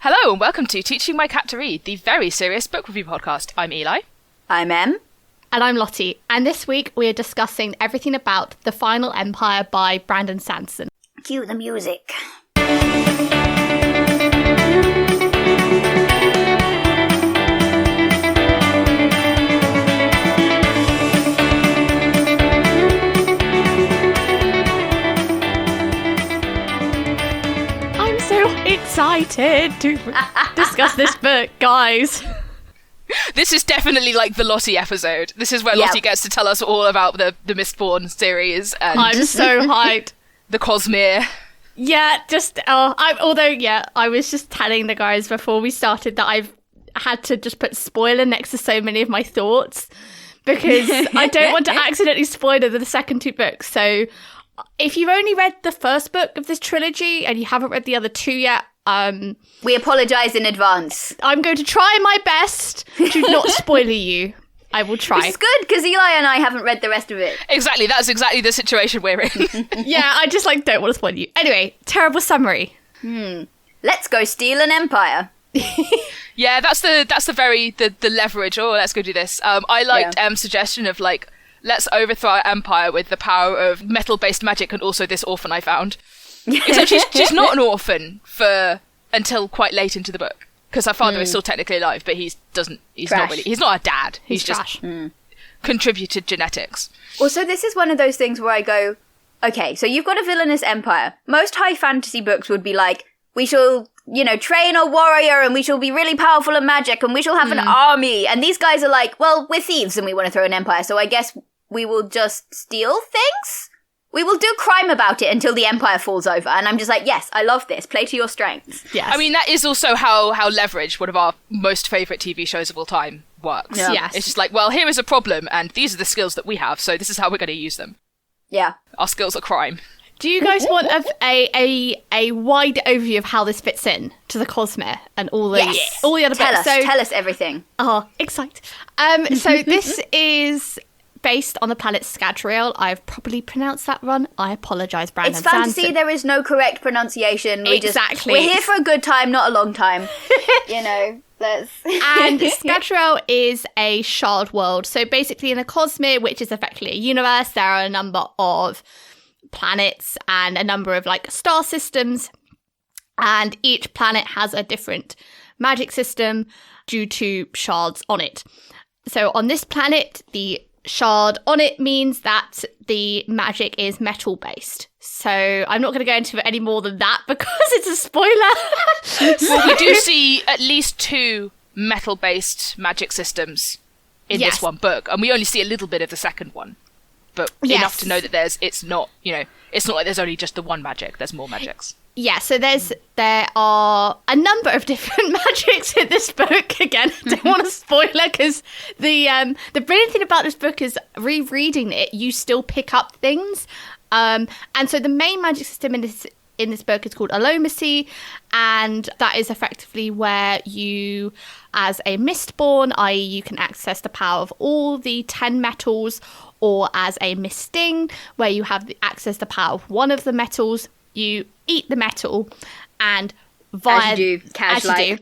Hello and welcome to Teaching My Cat to Read, the very serious book review podcast. I'm Eli. I'm Em. And I'm Lottie. And this week we are discussing everything about The Final Empire by Brandon Sanderson. Cue the music. Excited to discuss this book, guys. This is definitely like the Lottie episode. This is where Lottie gets to tell us all about the Mistborn series and I'm so hyped. The Cosmere. Yeah, I was just telling the guys before we started that I've had to just put spoiler next to so many of my thoughts because I don't want to accidentally spoil the second two books. So if you've only read the first book of this trilogy and you haven't read the other two yet, we apologise in advance. I'm going to try my best to not spoil you. I will try. It's good because Eli and I haven't read the rest of it. Exactly, that's exactly the situation we're in. Yeah, I just don't want to spoil you. Anyway, terrible summary. Let's go steal an empire. Yeah, that's the leverage. Oh, let's go do this. I liked M's suggestion of let's overthrow our empire with the power of metal-based magic and also this orphan I found. Except she's not an orphan until quite late into the book because her father is still technically alive, but he's not a dad. He's just contributed genetics. Also, this is one of those things where I go, okay, so you've got a villainous empire. Most high fantasy books would be like, we shall, train a warrior and we shall be really powerful at magic and we shall have an army. And these guys are like, well, we're thieves and we want to throw an empire, so I guess we will just steal things? We will do crime about it until the empire falls over. And I'm just like, yes, I love this. Play to your strengths. Yes. I mean, that is also how Leverage, one of our most favourite TV shows of all time, works. Yeah. Yes. It's just like, well, here is a problem, and these are the skills that we have, so this is how we're going to use them. Yeah. Our skills are crime. Do you guys want a wide overview of how this fits in to the Cosmere and all the other bits? Tell us everything. Oh, excite. So this is based on the planet Scadrial. I've probably pronounced that wrong. I apologise, Brandon. It's fantasy. Sanderson. There is no correct pronunciation. Exactly. We're here for a good time, not a long time. And Scadrial is a shard world. So basically in a Cosmere, which is effectively a universe, there are a number of planets and a number of star systems. And each planet has a different magic system due to shards on it. So on this planet, the shard on it means that the magic is metal based. So I'm not going to go into it any more than that because it's a spoiler. Well, we do see at least two metal based magic systems in this one book, and we only see a little bit of the second one, but enough to know that it's not like there's only just the one magic. There's more magics. Yeah, so there are a number of different magics in this book. Again, I don't want to spoil it because the brilliant thing about this book is rereading it, you still pick up things. And so the main magic system in this book is called Alomacy, and that is effectively where you, as a Mistborn, i.e. you can access the power of all the 10 metals, or as a Misting, where you have access the power of one of the metals. You eat the metal and as you do,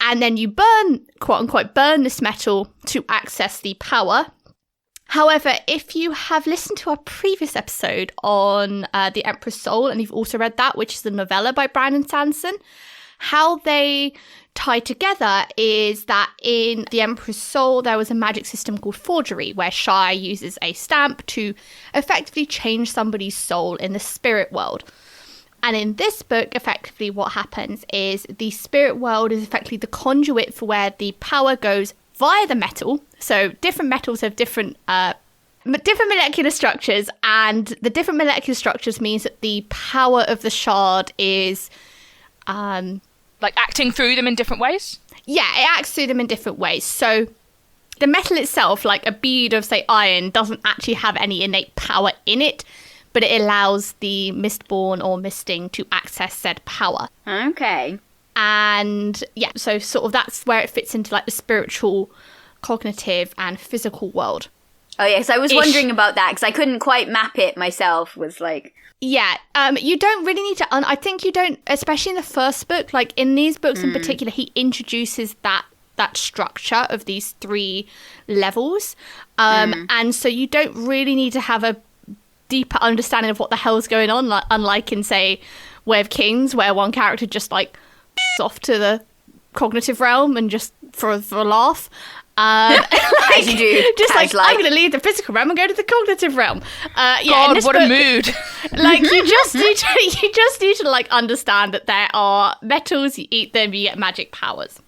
and then you burn, quote unquote, burn this metal to access the power. However, if you have listened to our previous episode on The Emperor's Soul, and you've also read that, which is the novella by Brandon Sanderson, how they tie together is that in The Emperor's Soul, there was a magic system called forgery, where Shire uses a stamp to effectively change somebody's soul in the spirit world. And in this book, effectively what happens is the spirit world is effectively the conduit for where the power goes via the metal. So different metals have different molecular structures, and the different molecular structures means that the power of the shard is acting through them in different ways? Yeah, it acts through them in different ways. So the metal itself, like a bead of, say, iron, doesn't actually have any innate power in it, but it allows the Mistborn or Misting to access said power. Okay. And yeah, so sort of that's where it fits into the spiritual, cognitive and physical world. Oh, yes, I was wondering about that, because I couldn't quite map it myself, was like... Yeah, you don't really need to... I think you don't, especially in the first book, like in these books in particular, he introduces that structure of these 3 levels. And so you don't really need to have a deeper understanding of what the hell's going on, like, unlike in, say, Way of Kings, where one character just, like, off to the cognitive realm and just for a laugh. As you do. Just like, I'm going to leave the physical realm and go to the cognitive realm. God, what a mood. Like, you just need to like understand that there are metals, you eat them, you get magic powers.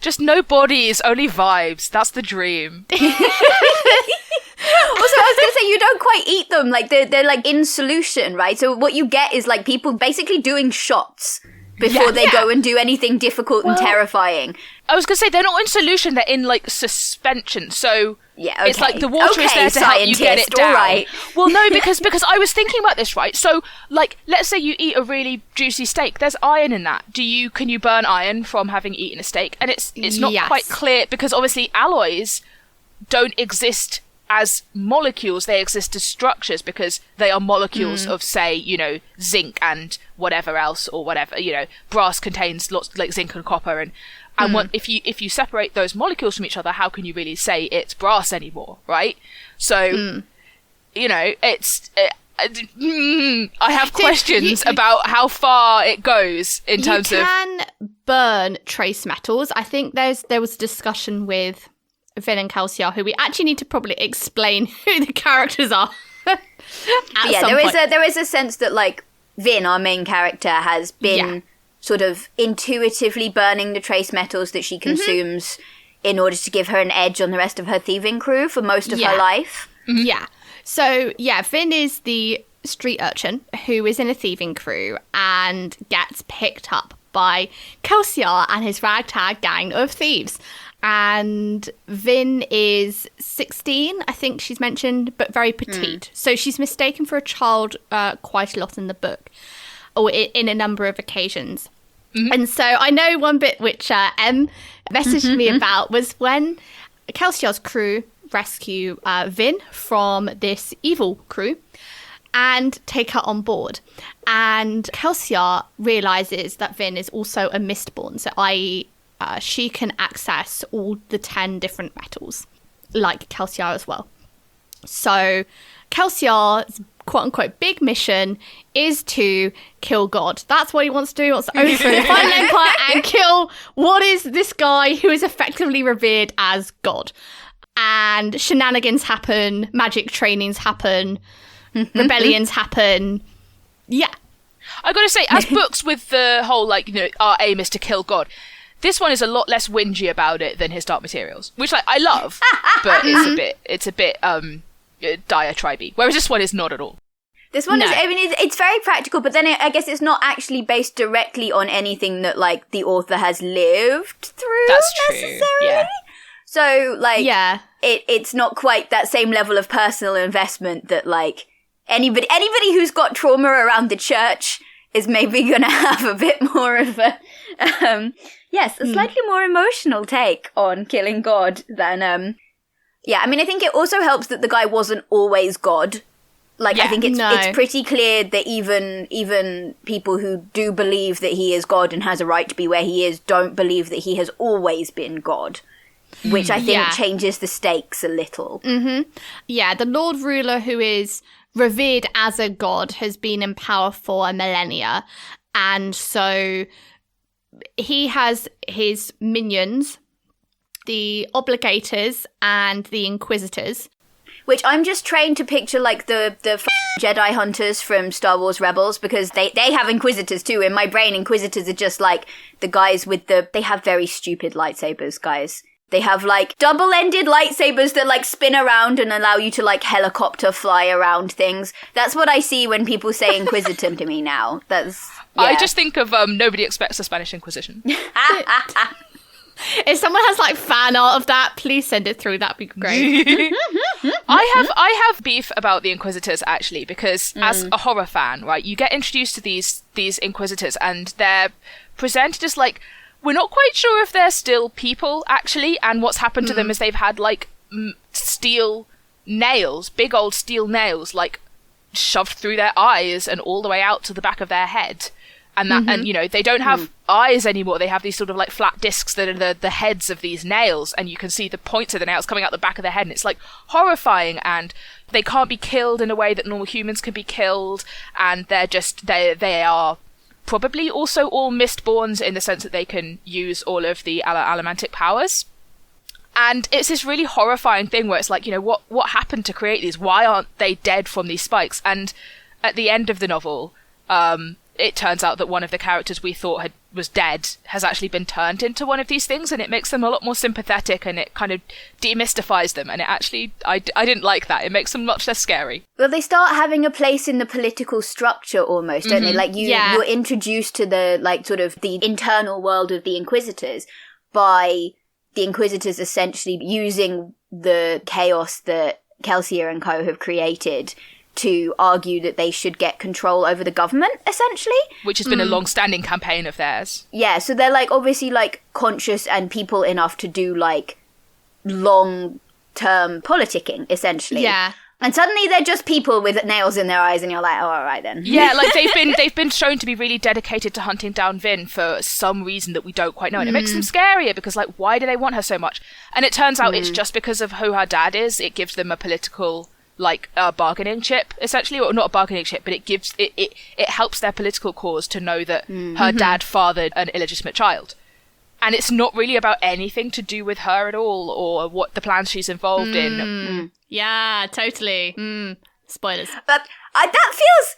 Just no bodies, only vibes. That's the dream. Also, I was going to say, you don't quite eat them. Like, they're like in solution, right? So what you get is like people basically doing shots before they go and do anything difficult and terrifying. I was going to say, they're not in solution, they're in, like, suspension. So it's like the water is there to help you get it down. Right. Well, no, because I was thinking about this, right? So, like, let's say you eat a really juicy steak. There's iron in that. Can you burn iron from having eaten a steak? And it's not quite clear, because obviously alloys don't exist as molecules, they exist as structures, because they are molecules of, say, you know, zinc and whatever else, or whatever, you know, brass contains lots, like zinc and copper, and if you separate those molecules from each other, how can you really say it's brass anymore, right? So, you know, I have questions about how far it goes in terms of... You can burn trace metals. I think there was a discussion with Vin and Kelsiar, who we actually need to probably explain who the characters are. There is a sense that, like, Vin, our main character, has been sort of intuitively burning the trace metals that she consumes in order to give her an edge on the rest of her thieving crew for most of her life. Yeah. So, Vin is the street urchin who is in a thieving crew and gets picked up by Kelsiar and his ragtag gang of thieves. And Vin is 16, I think she's mentioned, but very petite. So she's mistaken for a child quite a lot in the book, or in a number of occasions. And so I know one bit which Em messaged me about was when Kelsiar's crew rescue Vin from this evil crew and take her on board. And Kelsiar realises that Vin is also a Mistborn, so i.e., she can access all the 10 different metals, like Kelsiar as well. So Kelsiar's quote-unquote big mission is to kill God. That's what he wants to do. He wants to overthrow the final empire and kill what is this guy who is effectively revered as God. And shenanigans happen, magic trainings happen, rebellions happen. Yeah. I gotta say, as books with the whole, like, you know, our aim is to kill God, this one is a lot less whingy about it than his Dark Materials, which, like, I love, but it's a bit diatribe-y, whereas this one is not at all. This one is, I mean, it's very practical, but then I guess it's not actually based directly on anything that, like, the author has lived through. That's true. Necessarily. Yeah. So, like, it's not quite that same level of personal investment that, like, anybody who's got trauma around the church is maybe going to have a bit more of a, a slightly more emotional take on killing God than, I mean, I think it also helps that the guy wasn't always God. Like, I think it's pretty clear that even people who do believe that he is God and has a right to be where he is don't believe that he has always been God, which I think changes the stakes a little. Yeah, the Lord Ruler, who is revered as a god, has been in power for a millennia, and so he has his minions, the Obligators and the Inquisitors. Which I'm just trained to picture like the Jedi hunters from Star Wars Rebels, because they have Inquisitors too. In my brain, Inquisitors are just like the guys with they have very stupid lightsabers, guys. They have like double-ended lightsabers that like spin around and allow you to like helicopter fly around things. That's what I see when people say Inquisitor to me now. I just think of Nobody Expects the Spanish Inquisition. If someone has like fan art of that, please send it through. That'd be great. I have beef about the Inquisitors actually, because as a horror fan, right, you get introduced to these Inquisitors and they're presented as like, we're not quite sure if they're still people actually, and what's happened to them is they've had like steel nails, big old steel nails, like shoved through their eyes and all the way out to the back of their head. And that, and you know, they don't have eyes anymore. They have these sort of like flat discs that are the heads of these nails, and you can see the points of the nails coming out the back of their head, and it's like horrifying. And they can't be killed in a way that normal humans can be killed, and they are probably also all Mistborns in the sense that they can use all of the allomantic powers. And it's this really horrifying thing where it's like, you know, what happened to create these? Why aren't they dead from these spikes? And at the end of the novel, it turns out that one of the characters we thought was dead has actually been turned into one of these things, and it makes them a lot more sympathetic, and it kind of demystifies them. And it actually, I didn't like that. It makes them much less scary. Well, they start having a place in the political structure almost, don't they? Like you're introduced to the like sort of the internal world of the Inquisitors by the Inquisitors essentially using the chaos that Kelsier and co have created to argue that they should get control over the government, essentially. Which has been a long-standing campaign of theirs. Yeah, so they're, like, obviously, like, conscious and people enough to do, like, long-term politicking, essentially. Yeah. And suddenly they're just people with nails in their eyes, and you're like, oh, all right then. Yeah, like, they've been shown to be really dedicated to hunting down Vin for some reason that we don't quite know. And it makes them scarier, because, like, why do they want her so much? And it turns out it's just because of who her dad is. It gives them a political... like a bargaining chip, essentially, or not a bargaining chip, but it helps their political cause to know that her dad fathered an illegitimate child. And it's not really about anything to do with her at all, or what the plans she's involved in. Yeah, totally. Spoilers. But that feels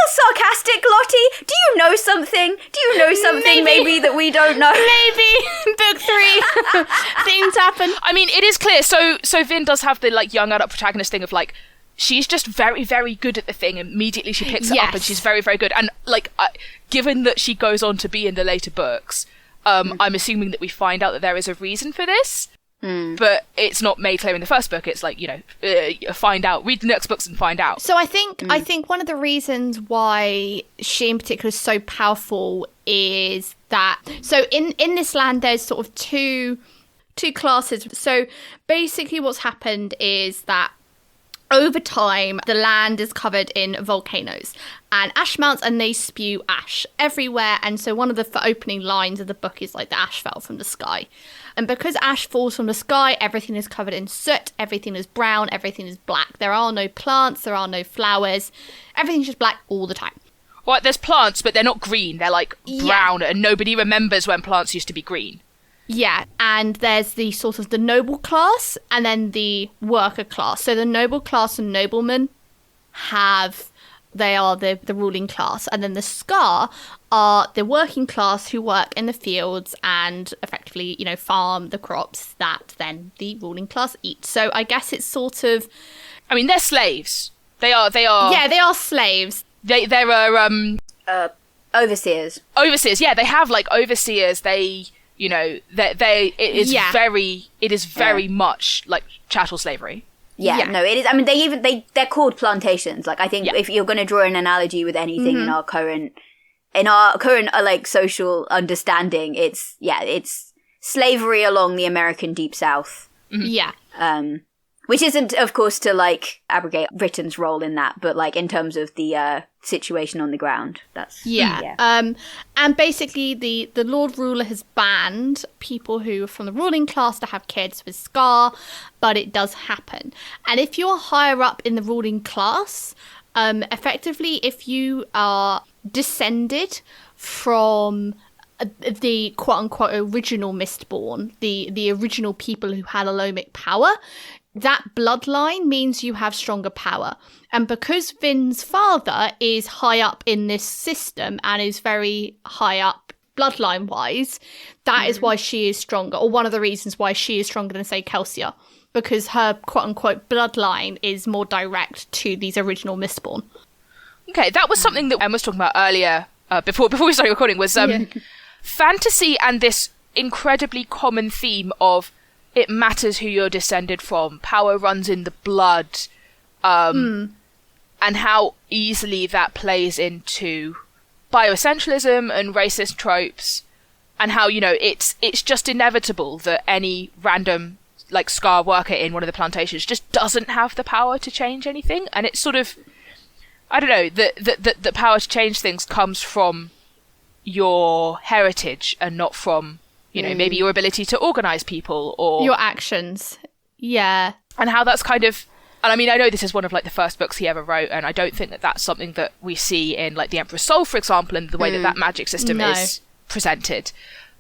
sarcastic, Lottie. Do you know something? Do you know something maybe that we don't know? Maybe. Book 3. Things happen. I mean, it is clear. So Vin does have the like young adult protagonist thing of like, she's just very, very good at the thing. Immediately she picks it up and she's very, very good. And like, given that she goes on to be in the later books, I'm assuming that we find out that there is a reason for this. But it's not made clear in the first book. It's like, you know, find out. Read the next books and find out. So I think one of the reasons why she in particular is so powerful is that... So in this land, there's sort of two classes. So basically what's happened is that over time, the land is covered in volcanoes and ash mounts, and they spew ash everywhere. And so one of the opening lines of the book is like, the ash fell from the sky. And because ash falls from the sky, everything is covered in soot, everything is brown, everything is black. There are no plants, there are no flowers. Everything's just black all the time. Well, there's plants, but they're not green. They're like brown, and nobody remembers when plants used to be green. Yeah, and there's the sort of the noble class and then the worker class. So the noble class and noblemen they are the ruling class. And then the Scar are the working class who work in the fields and effectively, you know, farm the crops that then the ruling class eat. So I guess it's sort of... I mean, they're slaves. They are... Yeah, they are slaves. They're overseers. Overseers, yeah. They have, like, overseers. They... You know, it is very much like chattel slavery. Yeah, no, it is. I mean, they're called plantations. Like, I think if you're going to draw an analogy with anything in our current like social understanding, it's slavery along the American Deep South. Yeah. Which isn't, of course, to like abrogate Britain's role in that, but like in terms of the situation on the ground, that's And basically, the Lord Ruler has banned people who are from the ruling class to have kids with Scar, but it does happen. And if you're higher up in the ruling class, effectively, if you are descended from the quote-unquote original Mistborn, the original people who had Alomic power, that bloodline means you have stronger power. And because Vin's father is high up in this system and is very high up bloodline-wise, that is why she is stronger, or one of the reasons why she is stronger than, say, Kelsier, because her quote-unquote bloodline is more direct to these original Mistborn. Okay, that was something that Emma was talking about earlier, before we started recording, was fantasy and this incredibly common theme of it matters who you're descended from, power runs in the blood, and how easily that plays into bioessentialism and racist tropes, and how, you know, it's just inevitable that any random like scar worker in one of the plantations just doesn't have the power to change anything, and it's sort of, I don't know, the power to change things comes from your heritage and not from, you know, maybe your ability to organize people or your actions. Yeah. And how that's kind of, and I mean, I know this is one of like the first books he ever wrote, and I don't think that that's something that we see in like the Emperor's Soul, for example, and the way that magic system is presented.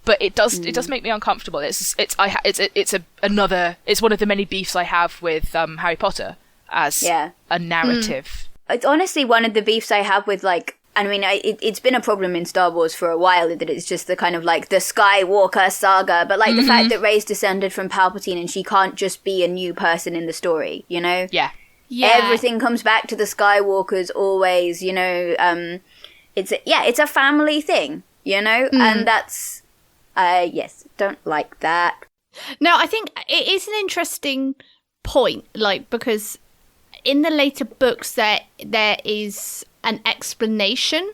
But it does make me uncomfortable. It's one of the many beefs I have with Harry Potter as a narrative. It's honestly one of the beefs I have with, like, I mean, it's been a problem in Star Wars for a while that it's just the kind of like the Skywalker saga, but like the fact that Rey's descended from Palpatine and she can't just be a new person in the story, you know? Yeah. Everything comes back to the Skywalkers always, you know. It's a family thing, you know, and that's don't like that. No, I think it is an interesting point, like, because in the later books there is an explanation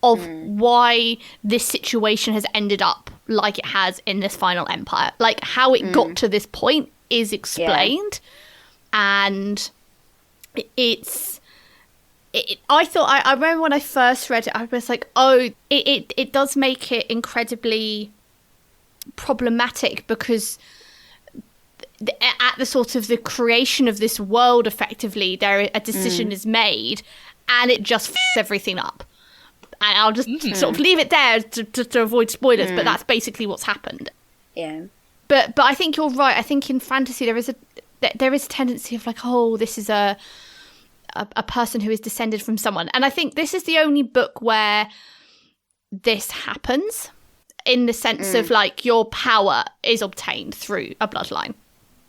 of why this situation has ended up like it has in this final empire. Like, how it got to this point is explained. And I remember when I first read it, I was like, oh, it does make it incredibly problematic, because at the sort of the creation of this world, effectively, a decision is made, and it just f***s everything up. And I'll just sort of leave it there to avoid spoilers, but that's basically what's happened. Yeah. But I think you're right. I think in fantasy there is a tendency of like, oh, this is a person who is descended from someone. And I think this is the only book where this happens, in the sense of like your power is obtained through a bloodline.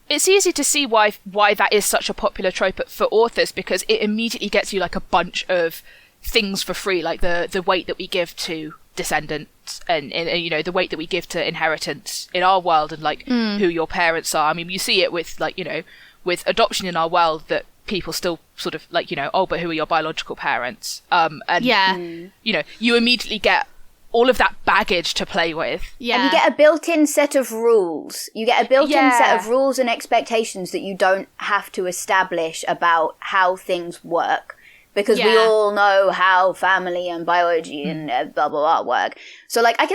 It's easy to see why that is such a popular trope for authors, because it immediately gets you like a bunch of things for free, like the weight that we give to descendants and you know, the weight that we give to inheritance in our world, and like who your parents are. I mean, you see it with, like, you know, with adoption in our world, that people still sort of like, you know, oh, but who are your biological parents? And you know, you immediately get all of that baggage to play with. Yeah. And you get a built-in set of rules. You get a built-in set of rules and expectations that you don't have to establish about how things work. Because we all know how family and biology and blah, blah, blah work. So, like, I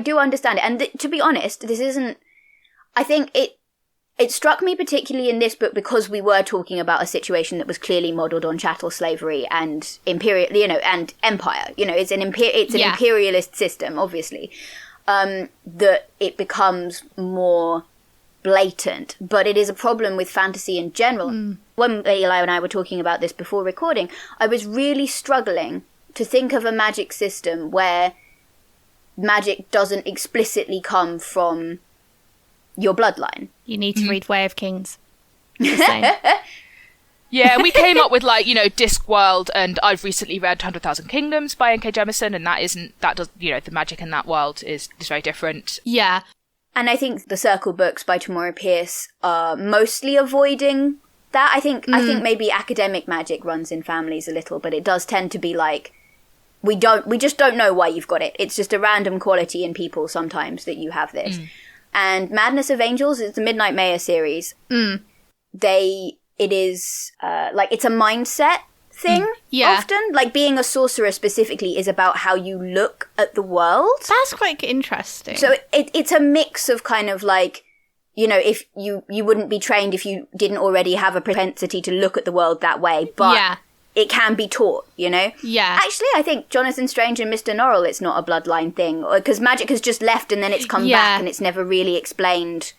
do understand it. And to be honest, this isn't, I think it struck me particularly in this book because we were talking about a situation that was clearly modelled on chattel slavery and imperial, you know, and empire. You know, it's an imperialist system, obviously, that it becomes more blatant. But it is a problem with fantasy in general. When Eli and I were talking about this before recording, I was really struggling to think of a magic system where magic doesn't explicitly come from your bloodline. You need to read Way of Kings. It's the same. Yeah, we came up with, like, you know, Discworld, and I've recently read 100,000 Kingdoms by N.K. Jemisin, and you know, the magic in that world is very different. Yeah. And I think the Circle books by Tamora Pierce are mostly avoiding that. I think maybe academic magic runs in families a little, but it does tend to be like, we just don't know why you've got it. It's just a random quality in people sometimes that you have this. And Madness of Angels is the Midnight Mayor series. It is like, it's a mindset thing. Often, like, being a sorcerer specifically is about how you look at the world. That's quite interesting. So it's a mix of kind of like, you know, if you wouldn't be trained if you didn't already have a propensity to look at the world that way, but it can be taught, you know? Yeah. Actually, I think Jonathan Strange and Mr. Norrell, it's not a bloodline thing, because magic has just left and then it's come back, and it's never really explained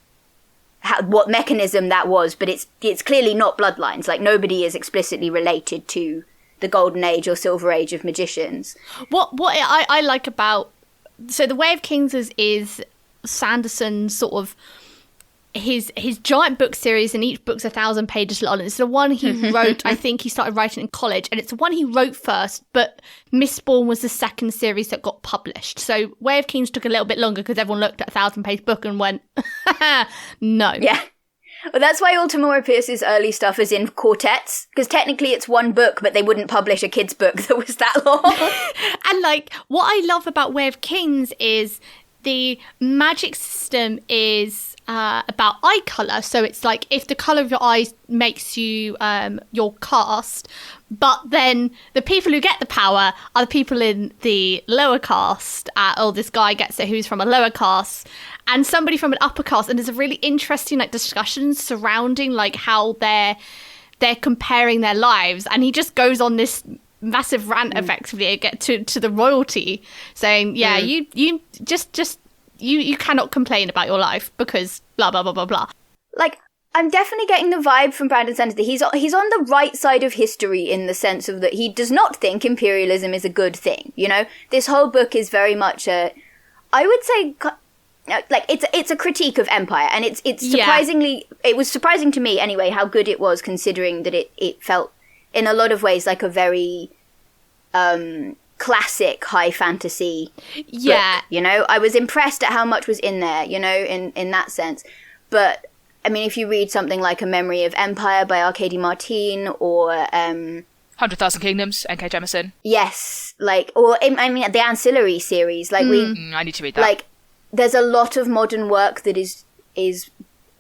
what mechanism that was, but it's clearly not bloodlines. Like, nobody is explicitly related to the Golden Age or Silver Age of magicians. What I like about, so the Way of Kings is Sanderson sort of his giant book series, and each book's 1,000 pages long. It's the one he wrote, I think he started writing in college, and it's the one he wrote first, but Mistborn was the second series that got published. So Way of Kings took a little bit longer because everyone looked at a 1,000-page book and went, no. Yeah. Well, that's why all Tamora Pierce's early stuff is in quartets, because technically it's one book, but they wouldn't publish a kid's book that was that long. And, like, what I love about Way of Kings is the magic system is about eye color. So it's like if the color of your eyes makes you your caste, but then the people who get the power are the people in the lower caste. This guy gets it who's from a lower caste, and somebody from an upper caste. And there's a really interesting like discussion surrounding like how they're comparing their lives, and he just goes on this massive rant effectively to the royalty, saying, you just you cannot complain about your life because blah blah blah blah blah. Like, I'm definitely getting the vibe from Brandon Sanderson. He's on the right side of history in the sense of that he does not think imperialism is a good thing. You know, this whole book is very much I would say, like it's a critique of empire, and it's surprisingly it was surprising to me anyway how good it was, considering that it felt in a lot of ways like a very classic high fantasy book, you know. I was impressed at how much was in there, you know, in that sense. But I mean, if you read something like A Memory of Empire by Arkady Martine, or 100,000 Kingdoms, N.K. Jemisin. Yes, like, or I mean the ancillary series, like I need to read that. Like, there's a lot of modern work that is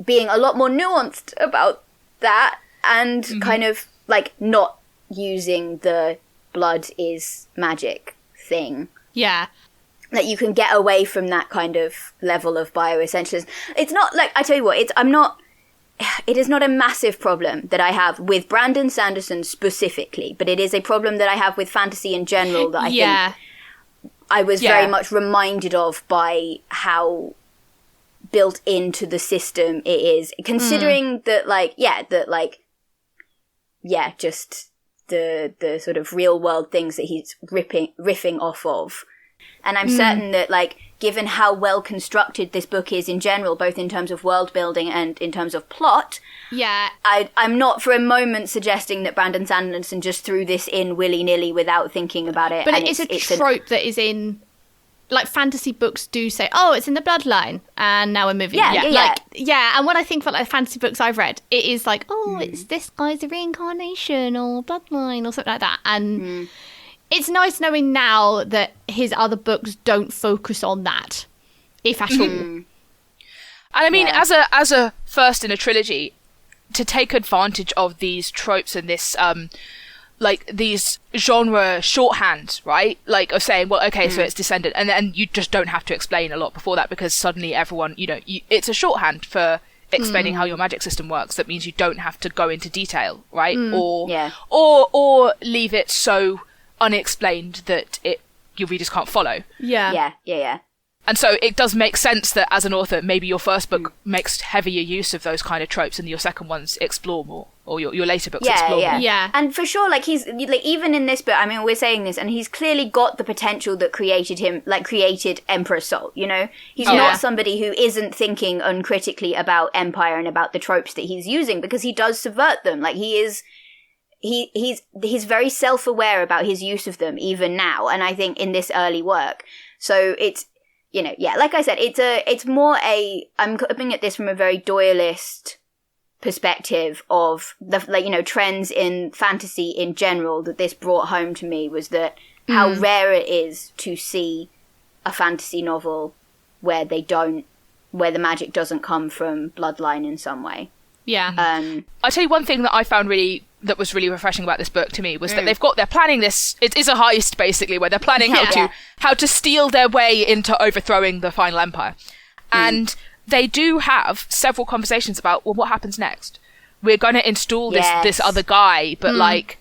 being a lot more nuanced about that, and kind of like not using the blood is magic thing. Yeah. That you can get away from that kind of level of bioessentialism. It's not like, I tell you what, it is not a massive problem that I have with Brandon Sanderson specifically, but it is a problem that I have with fantasy in general that I think I was very much reminded of by how built into the system it is, considering that just the sort of real world things that he's riffing off of. And I'm certain that, like, given how well constructed this book is in general, both in terms of world building and in terms of plot, I'm not for a moment suggesting that Brandon Sanderson just threw this in willy-nilly without thinking about it. But it's a trope that is in, like, fantasy books do say, oh, it's in the bloodline, and now we're moving. Yeah. And when I think about, like, fantasy books I've read, it is like, oh, it's this guy's reincarnation or bloodline or something like that. And it's nice knowing now that his other books don't focus on that, if at all. And I mean, as a first in a trilogy, to take advantage of these tropes and this like these genre shorthand, right? Like of saying, well, okay, so it's descendant, and then you just don't have to explain a lot before that, because suddenly everyone, you know, it's a shorthand for explaining how your magic system works. That means you don't have to go into detail, right? Or leave it so unexplained that your readers can't follow. Yeah. And so it does make sense that as an author, maybe your first book makes heavier use of those kind of tropes, and your second ones explore more, or your later books explore more. Yeah. And for sure, like, he's like, even in this book, I mean, we're saying this, and he's clearly got the potential that created Emperor's Soul, you know? He's not somebody who isn't thinking uncritically about Empire and about the tropes that he's using, because he does subvert them. Like, he's very self-aware about his use of them even now, and I think in this early work. So it's, you know, like I said, it's more I'm coming at this from a very Doyleist perspective of the, like, you know, trends in fantasy in general. That this brought home to me was that how rare it is to see a fantasy novel where the magic doesn't come from bloodline in some way. Yeah. I'll tell you one thing that I found that was really refreshing about this book to me was that they're planning this, it is a heist basically, where they're planning how to steal their way into overthrowing the final empire. And they do have several conversations about, well, what happens next? We're going to install this other guy, but like,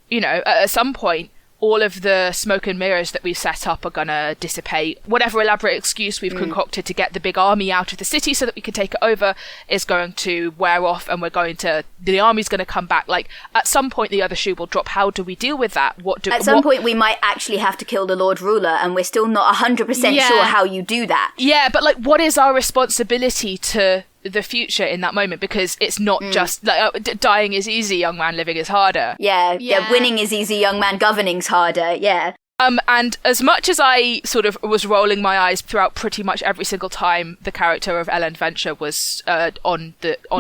you know, at some point, all of the smoke and mirrors that we've set up are going to dissipate. Whatever elaborate excuse we've concocted to get the big army out of the city so that we can take it over is going to wear off, and the army's going to come back. Like, at some point the other shoe will drop. How do we deal with that? At some point we might actually have to kill the Lord Ruler, and we're still not 100% sure how you do that. Yeah, but like, what is our responsibility to the future in that moment? Because it's not just like, dying is easy, young man, living is harder. Yeah, winning is easy, young man, governing's harder. Yeah. And as much as I sort of was rolling my eyes throughout pretty much every single time the character of Ellen Venture was on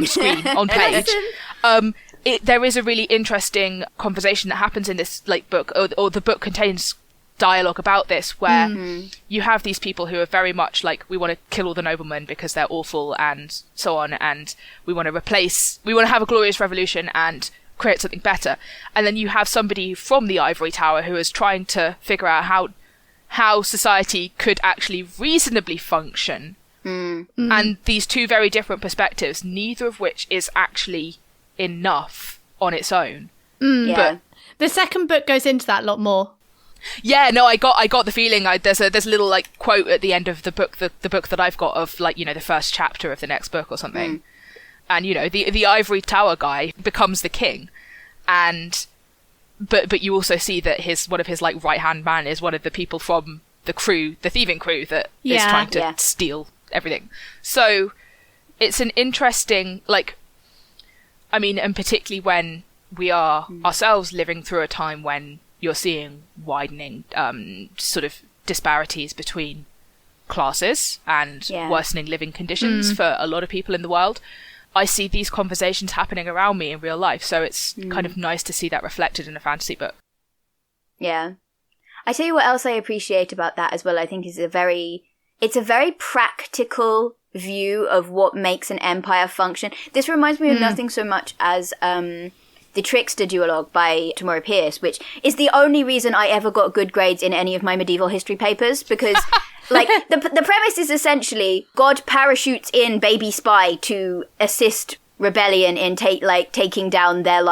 screen, on page, there is a really interesting conversation that happens in this book, or the book contains dialogue about this where you have these people who are very much like, we want to kill all the noblemen because they're awful and so on, and we want to have a glorious revolution and create something better. And then you have somebody from the ivory tower who is trying to figure out how society could actually reasonably function. And these two very different perspectives, neither of which is actually enough on its own. But the second book goes into that a lot more. Yeah, no, I got the feeling. There's a little like quote at the end of the book, the book that I've got, of like, you know, the first chapter of the next book or something, and you know, the ivory tower guy becomes the king, and but you also see that one of his like right hand man is one of the people from the crew, the thieving crew that is trying to steal everything. So it's an interesting, like, I mean, and particularly when we are ourselves living through a time when you're seeing widening sort of disparities between classes and worsening living conditions for a lot of people in the world. I see these conversations happening around me in real life, so it's kind of nice to see that reflected in a fantasy book. Yeah. I tell you what else I appreciate about that as well, I think it's a very practical view of what makes an empire function. This reminds me of nothing so much as The Trickster duologue by Tamora Pierce, which is the only reason I ever got good grades in any of my medieval history papers, because like the premise is essentially God parachutes in baby spy to assist rebellion in taking down their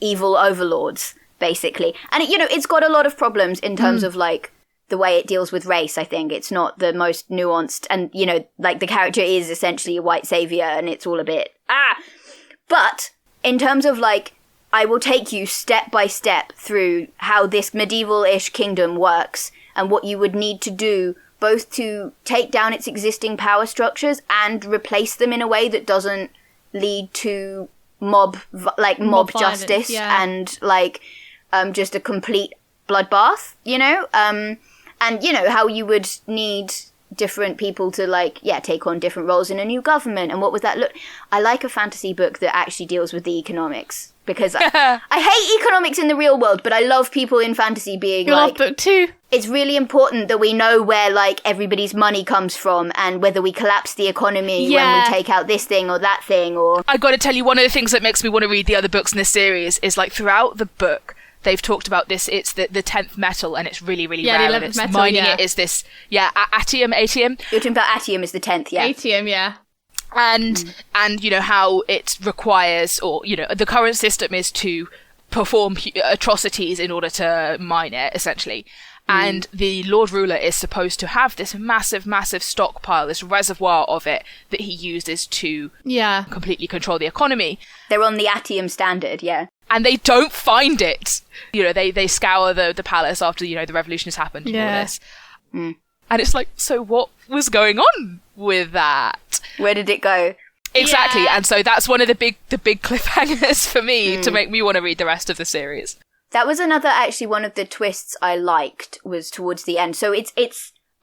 evil overlords, basically. And it's got a lot of problems in terms of like the way it deals with race. I think it's not the most nuanced, and like the character is essentially a white savior and it's all a bit but in terms of like, I will take you step by step through how this medieval-ish kingdom works and what you would need to do both to take down its existing power structures and replace them in a way that doesn't lead to mob justice and like just a complete bloodbath, and how you would need different people to take on different roles in a new government, and what would that look. I like a fantasy book that actually deals with the economics, because I hate economics in the real world, but I love people in fantasy being love book two. It's really important that we know where everybody's money comes from and whether we collapse the economy when we take out this thing or that thing. Or I got to tell you, one of the things that makes me want to read the other books in this series is throughout the book they've talked about this. It's the 10th metal, and it's really, really rare. And it's metal, mining it is this, atium. You're talking about atium is the 10th, Atium, And how it requires, or the current system is to perform atrocities in order to mine it, essentially. And the Lord Ruler is supposed to have this massive, massive stockpile, this reservoir of it that he uses to completely control the economy. They're on the atium standard, and they don't find it. They scour the palace after, the revolution has happened and all this. And it's like, so what was going on with that? Where did it go? Exactly. And so that's one of the big cliffhangers for me to make me want to read the rest of the series. That was actually one of the twists I liked was towards the end. So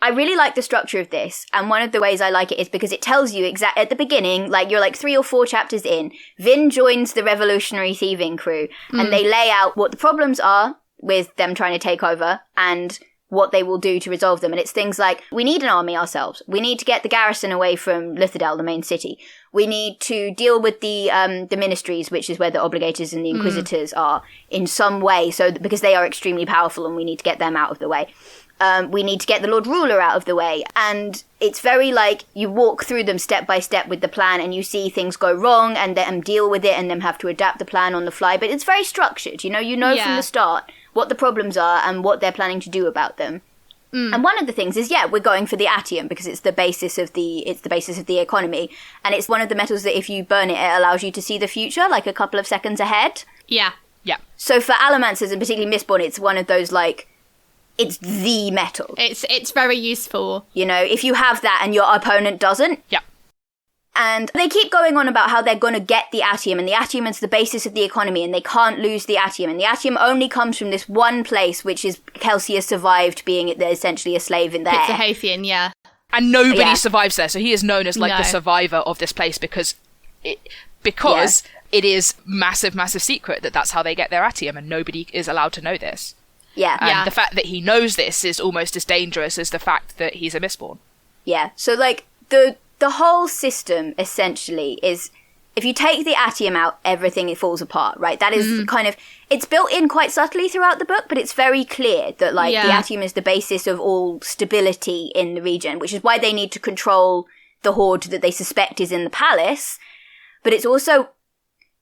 I really like the structure of this, and one of the ways I like it is because it tells you at the beginning, you're 3 or 4 chapters in, Vin joins the revolutionary thieving crew, and they lay out what the problems are with them trying to take over and what they will do to resolve them. And it's things like, we need an army ourselves. We need to get the garrison away from Luthadel, the main city. We need to deal with the ministries, which is where the obligators and the inquisitors are, in some way, because they are extremely powerful and we need to get them out of the way. We need to get the Lord Ruler out of the way. And it's very you walk through them step by step with the plan, and you see things go wrong and then deal with it and then have to adapt the plan on the fly. But it's very structured, from the start what the problems are and what they're planning to do about them. And one of the things is, we're going for the atium because it's the basis of the economy. And it's one of the metals that if you burn it, it allows you to see the future, a couple of seconds ahead. Yeah. So for allomancers, and particularly Mistborn, it's one of those it's the metal. It's very useful. If you have that and your opponent doesn't. Yeah. And they keep going on about how they're going to get the atium, and the atium is the basis of the economy, and they can't lose the atium. And the atium only comes from this one place, which is Kelsey has survived being essentially a slave in there. Pizzahatian, yeah. And nobody survives there, so he is known as the survivor of this place because it is massive, massive secret that's how they get their atium, and nobody is allowed to know this. Yeah. And the fact that he knows this is almost as dangerous as the fact that he's a Mistborn. Yeah. So, like, the whole system, essentially, is... If you take the atium out, everything it falls apart, right? That is kind of... It's built in quite subtly throughout the book, but it's very clear that, like, the atium is the basis of all stability in the region, which is why they need to control the horde that they suspect is in the palace. But it's also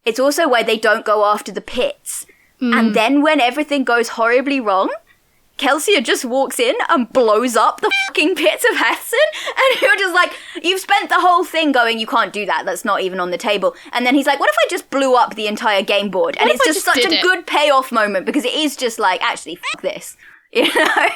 why they don't go after the pits. And then when everything goes horribly wrong, Kelsier just walks in and blows up the fucking pits of Heston, and you're just like, you've spent the whole thing going, you can't do that, that's not even on the table. And then he's like, what if I just blew up the entire game board? And it's just such a good payoff moment, because it is just like, actually, fuck this. You know?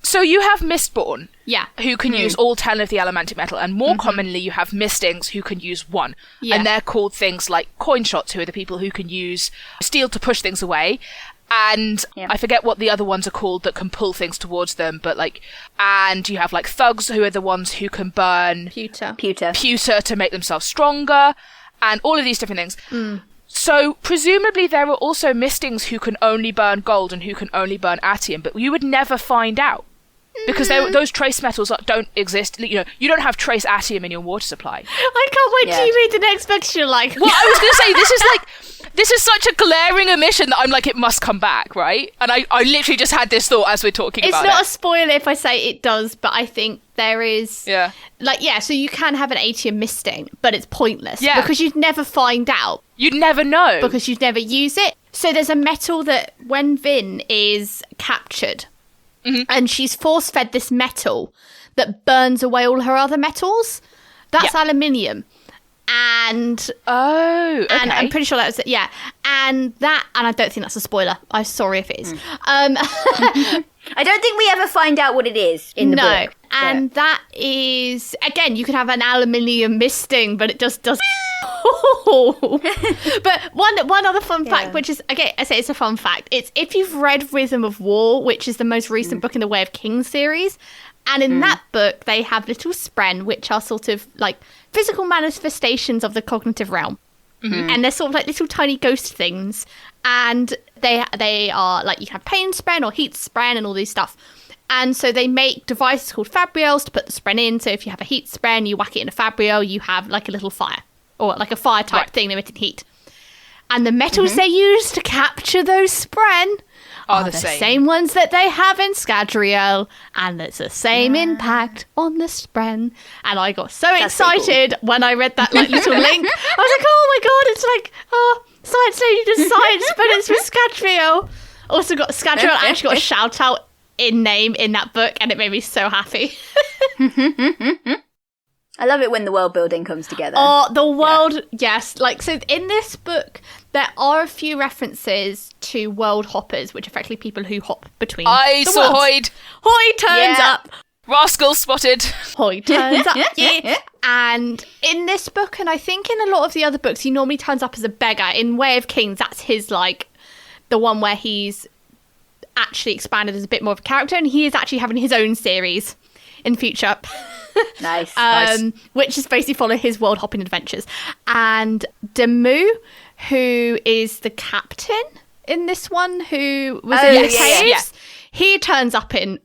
So you have Mistborn, Yeah. who can use all 10 of the elemental metal, and more commonly you have Mistings who can use 1. Yeah. And they're called things like coin shots, who are the people who can use steel to push things away. And I forget what the other ones are called that can pull things towards them, but like, and you have like thugs who are the ones who can burn pewter to make themselves stronger, and all of these different things. So presumably there are also Mistings who can only burn gold and who can only burn atium, but you would never find out. Because those trace metals don't exist. You know, you don't have trace atium in your water supply. I can't wait till you read the next book. You're like, well, I was going to say, this is such a glaring omission that I'm like, it must come back, right? And I literally just had this thought as we're talking about it. It's not a spoiler if I say it does, but I think there is... Yeah. Like, yeah, so you can have an atium misting, but it's pointless. Yeah. Because you'd never find out. You'd never know. Because you'd never use it. So there's a metal that when Vin is captured... and she's force-fed this metal that burns away all her other metals. That's aluminium. And... Oh, okay. And I'm pretty sure that was it, yeah. And I don't think that's a spoiler. I'm sorry if it is. I don't think we ever find out what it is in the book. And that is... Again, you can have an aluminium misting, but it just does... But one other fun fact, which is, again, I say it's a fun fact, it's if you've read Rhythm of War, which is the most recent book in the Way of Kings series, and in that book they have little spren, which are sort of like physical manifestations of the cognitive realm. And they're sort of like little tiny ghost things, and they are like, you have pain spren or heat spren and all these stuff. And so they make devices called fabriels to put the spren in. So if you have a heat spren, you whack it in a fabriel, you have like a little fire. Or like a fire type thing emitting heat. And the metals they use to capture those spren are the same ones that they have in Scadrial. And it's the same impact on the spren. And I got so excited when I read that like little link. I was like, oh my god, it's like, Science Lady does science, but it's with Scadrial. Also got Scadrial actually got a shout out in name in that book, and it made me so happy. I love it when the world building comes together. Oh, the world, yes. Like, so in this book, there are a few references to world hoppers, which are effectively people who hop between I the saw worlds. Hoyd. Hoyd turns up. Rascal spotted. Hoyd turns up, yeah. And in this book, and I think in a lot of the other books, he normally turns up as a beggar. In Way of Kings, that's his, like, the one where he's actually expanded as a bit more of a character, and he is actually having his own series in future. Nice. Which is basically follow his world hopping adventures. And Demu, who is the captain in this one, who was in the caves, he turns up in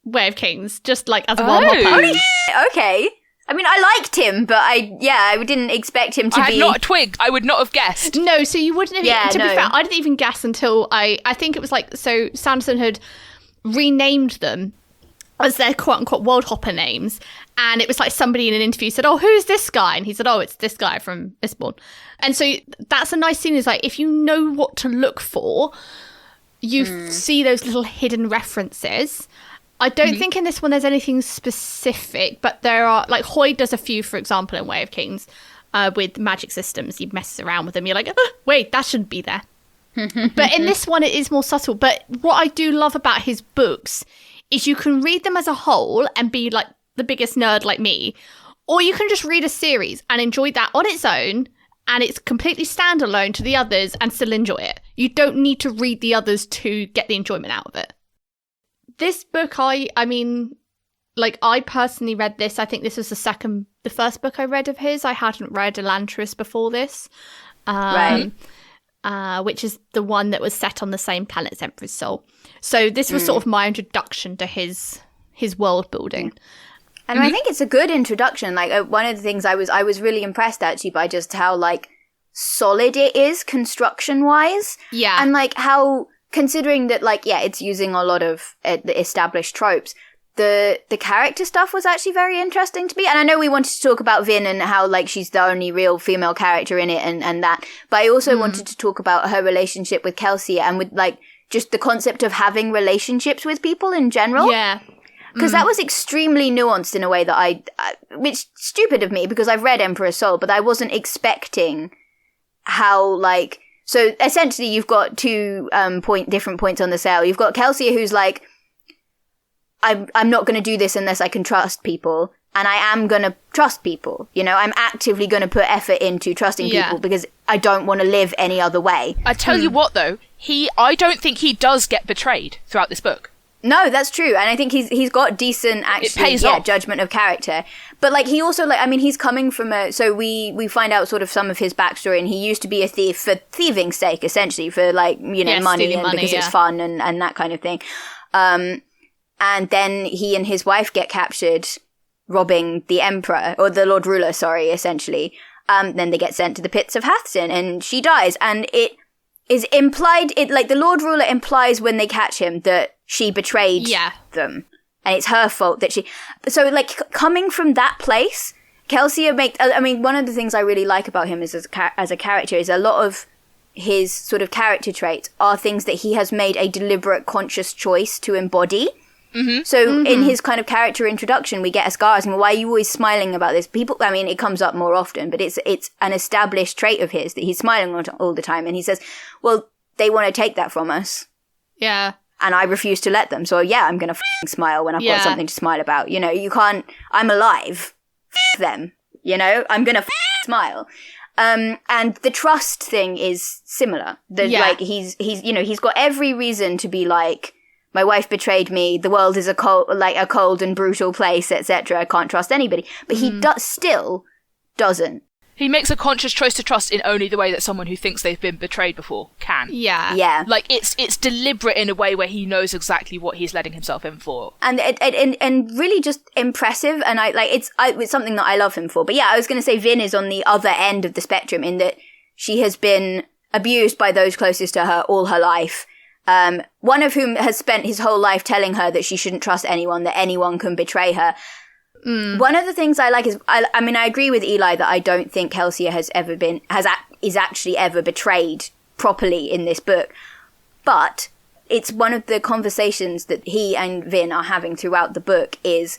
Way of Kings, just like as a world hopper. Okay. I mean, I liked him, but I didn't expect him to be... I had not twigged. I would not have guessed. No, so you wouldn't have... to be fair, I didn't even guess until I think it was like... So Sanderson had renamed them as their quote-unquote world hopper names. And it was like somebody in an interview said, oh, who's this guy? And he said, oh, it's this guy from Mistborn. And so that's a nice thing, is like, if you know what to look for, you see those little hidden references. I don't think in this one there's anything specific, but there are, like, Hoyd does a few, for example, in Way of Kings, with magic systems. He messes around with them. You're like, wait, that shouldn't be there. But in this one, it is more subtle. But what I do love about his books is you can read them as a whole and be like the biggest nerd like me, or you can just read a series and enjoy that on its own, and it's completely standalone to the others and still enjoy it. You don't need to read the others to get the enjoyment out of it. This book, I mean, like, I personally read this. I think this was the first book I read of his. I hadn't read Elantris before this. Right. which is the one that was set on the same planet as Emperor's Soul. So this was sort of my introduction to his world building. And I think it's a good introduction. Like one of the things I was really impressed actually by just how like solid it is construction wise. Yeah. And like how, considering that like, yeah, it's using a lot of the established tropes, the character stuff was actually very interesting to me. And I know we wanted to talk about Vin and how like she's the only real female character in it and that, but I also wanted to talk about her relationship with Kelsey and with like just the concept of having relationships with people in general. Yeah. Because that was extremely nuanced in a way that which stupid of me because I've read Emperor's Soul, but I wasn't expecting how like, so essentially you've got two different points on the scale. You've got Kelsey who's like, I'm not going to do this unless I can trust people. And I am going to trust people. You know, I'm actively going to put effort into trusting people because I don't want to live any other way. I tell you what, though, I don't think he does get betrayed throughout this book. No, that's true. And I think he's got decent, actually, judgment of character. But, like, he also, like, I mean, he's coming from so we find out sort of some of his backstory, and he used to be a thief for thieving's sake, essentially, for, like, you know, money because it's fun and that kind of thing. And then he and his wife get captured robbing the emperor, or the Lord Ruler, sorry, essentially. Then they get sent to the pits of Hathsin, and she dies. And it is implied, like, the Lord Ruler implies when they catch him that she betrayed them. And it's her fault that she... So, like, coming from that place, Kelsey I mean, one of the things I really like about him as a character is a lot of his sort of character traits are things that he has made a deliberate, conscious choice to embody. Mm-hmm. So in his kind of character introduction, we get Ascar asking, well, why are you always smiling about this? People, I mean, it comes up more often, but it's an established trait of his that he's smiling all the time. And he says, well, they want to take that from us. Yeah. And I refuse to let them. So yeah, I'm going to smile when I've got something to smile about. You know, you can't, I'm alive. Them, you know, I'm going to smile. And the trust thing is similar. Like he's, you know, he's got every reason to be like, my wife betrayed me. The world is a cold and brutal place, etc. I can't trust anybody. But he still doesn't. He makes a conscious choice to trust in only the way that someone who thinks they've been betrayed before can. Yeah. Yeah. Like, it's deliberate in a way where he knows exactly what he's letting himself in for. And really just impressive. And it's something that I love him for. But yeah, I was going to say Vin is on the other end of the spectrum in that she has been abused by those closest to her all her life. One of whom has spent his whole life telling her that she shouldn't trust anyone, that anyone can betray her. One of the things I like is, I mean, I agree with Eli that I don't think Kelsey is actually ever betrayed properly in this book. But it's one of the conversations that he and Vin are having throughout the book is,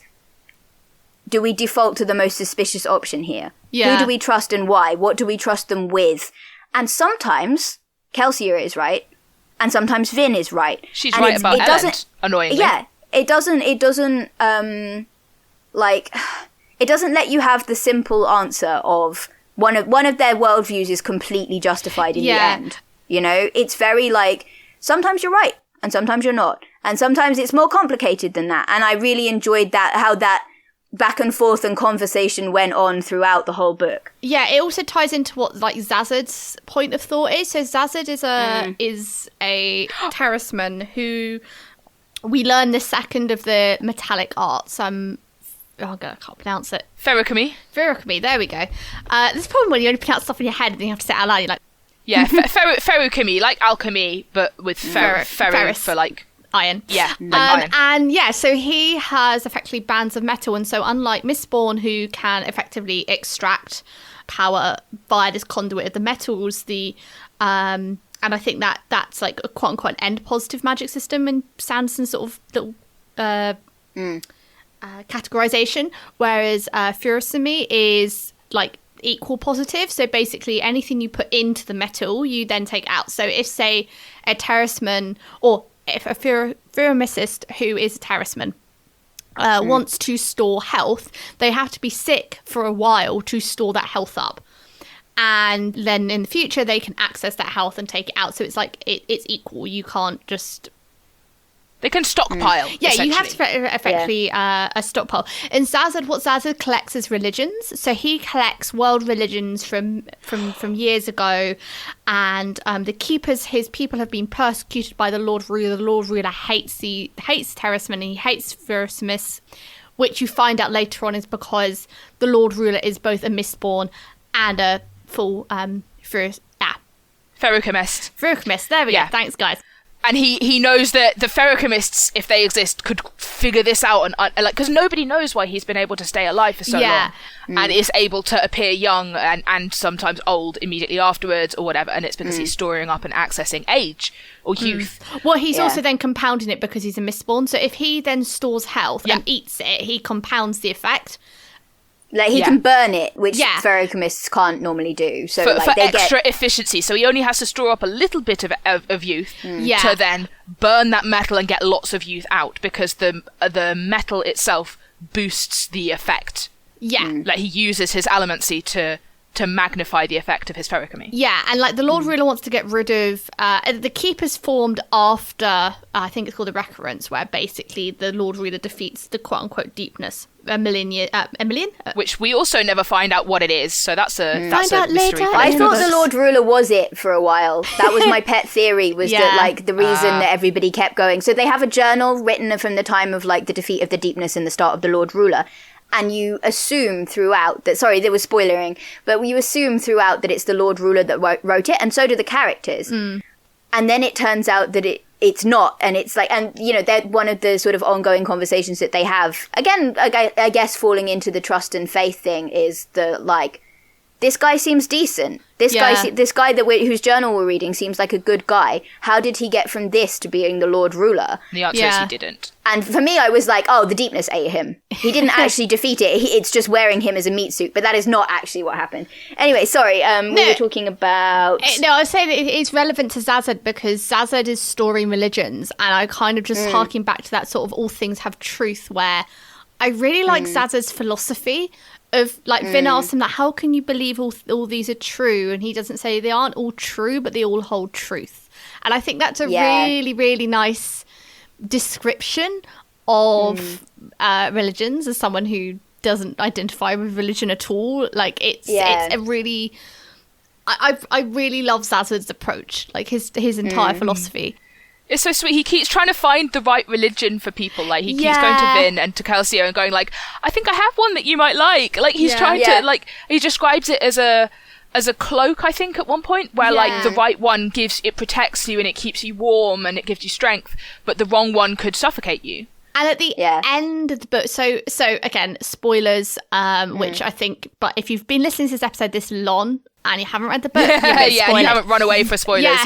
do we default to the most suspicious option here? Yeah. Who do we trust and why? What do we trust them with? And sometimes Kelsey is right. And sometimes Vin is right. She's and right about Elend, annoyingly. Yeah. It doesn't let you have the simple answer of one of their worldviews is completely justified in the end. You know, it's very like, sometimes you're right and sometimes you're not. And sometimes it's more complicated than that. And I really enjoyed that, how that back and forth and conversation went on throughout the whole book. Yeah, it also ties into what like Zazad's point of thought is. So Zazad is a talisman who we learn the second of the metallic arts. I can't pronounce it. Feruchemy, there we go. This is probably when you only pronounce stuff in your head and then you have to say it out loud. You're like, yeah, Feruchemy, like alchemy, but with ferrous for like iron. Yeah, iron. And yeah, so he has effectively bands of metal, and so unlike Mistborn, who can effectively extract power via this conduit of the metals, and I think that's like a quote unquote end positive magic system in Sanderson's sort of little categorization, whereas Feruchemy is like equal positive. So basically anything you put into the metal you then take out. So if say a talisman, or if a Feruchemist who is a talisman wants to store health, they have to be sick for a while to store that health up, and then in the future they can access that health and take it out. So it's like it's equal. You can't just They can stockpile. Yeah, you have to effectively a stockpile. And Zazad, what Zazad collects is religions. So he collects world religions from years ago, and the keepers, his people, have been persecuted by the Lord Ruler. The Lord Ruler hates Terraceman, and he hates Verisimus, which you find out later on is because the Lord Ruler is both a Mistborn and a full Feruchemist. Feruchemist. There we go. Thanks, guys. And he knows that the Feruchemists, if they exist, could figure this out, and like, because nobody knows why he's been able to stay alive for so long, and is able to appear young and sometimes old immediately afterwards or whatever, and it's because he's storing up and accessing age or youth. Well, he's also then compounding it because he's a Mistborn. So if he then stores health and eats it, he compounds the effect. Like, he can burn it, which Feruchemists can't normally do. So for extra efficiency. So he only has to store up a little bit of youth to then burn that metal and get lots of youth out, because the metal itself boosts the effect. Yeah. Like, he uses his elemency to magnify the effect of his feruchemy. Yeah, and like the Lord Ruler wants to get rid of the Keepers formed after I think it's called the Recurrence, where basically the Lord Ruler defeats the quote unquote deepness a million, which we also never find out what it is. So that's a mystery. I thought the Lord Ruler was it for a while. That was my pet theory. Was that like the reason that everybody kept going? So they have a journal written from the time of like the defeat of the deepness and the start of the Lord Ruler. And you assume throughout that, sorry, there was spoilering, but you assume throughout that it's the Lord Ruler that wrote it, and so do the characters. And then it turns out that it's not, and it's like, and you know, they're one of the sort of ongoing conversations that they have. Again, I guess falling into the trust and faith thing is the like, this guy seems decent. This guy whose journal we're reading seems like a good guy. How did he get from this to being the Lord Ruler? The answer is he didn't. And for me, I was like, oh, the deepness ate him. He didn't actually defeat it. It's just wearing him as a meat suit. But that is not actually what happened. Anyway, sorry. We were talking about... No, I was saying that it's relevant to Zazad because Zazad is storing religions. And I kind of just harking back to that sort of all things have truth, where I really like Zazad's philosophy of, like, Vin asks him, like, how can you believe all these are true? And he doesn't say they aren't all true, but they all hold truth. And I think that's a really, really nice description of religions as someone who doesn't identify with religion at all. Like, it's a really... I really love Zazad's approach, like his entire philosophy. It's so sweet. He keeps trying to find the right religion for people. Like, he keeps going to Vin and to Kelsier and going like, I think I have one that you might like. Like, he's trying to, like, he describes it as a cloak, I think, at one point, where like the right one protects you and it keeps you warm and it gives you strength, but the wrong one could suffocate you. And at the end of the book, so again, spoilers, which I think, but if you've been listening to this episode this long and you haven't read the book, you haven't run away for spoilers,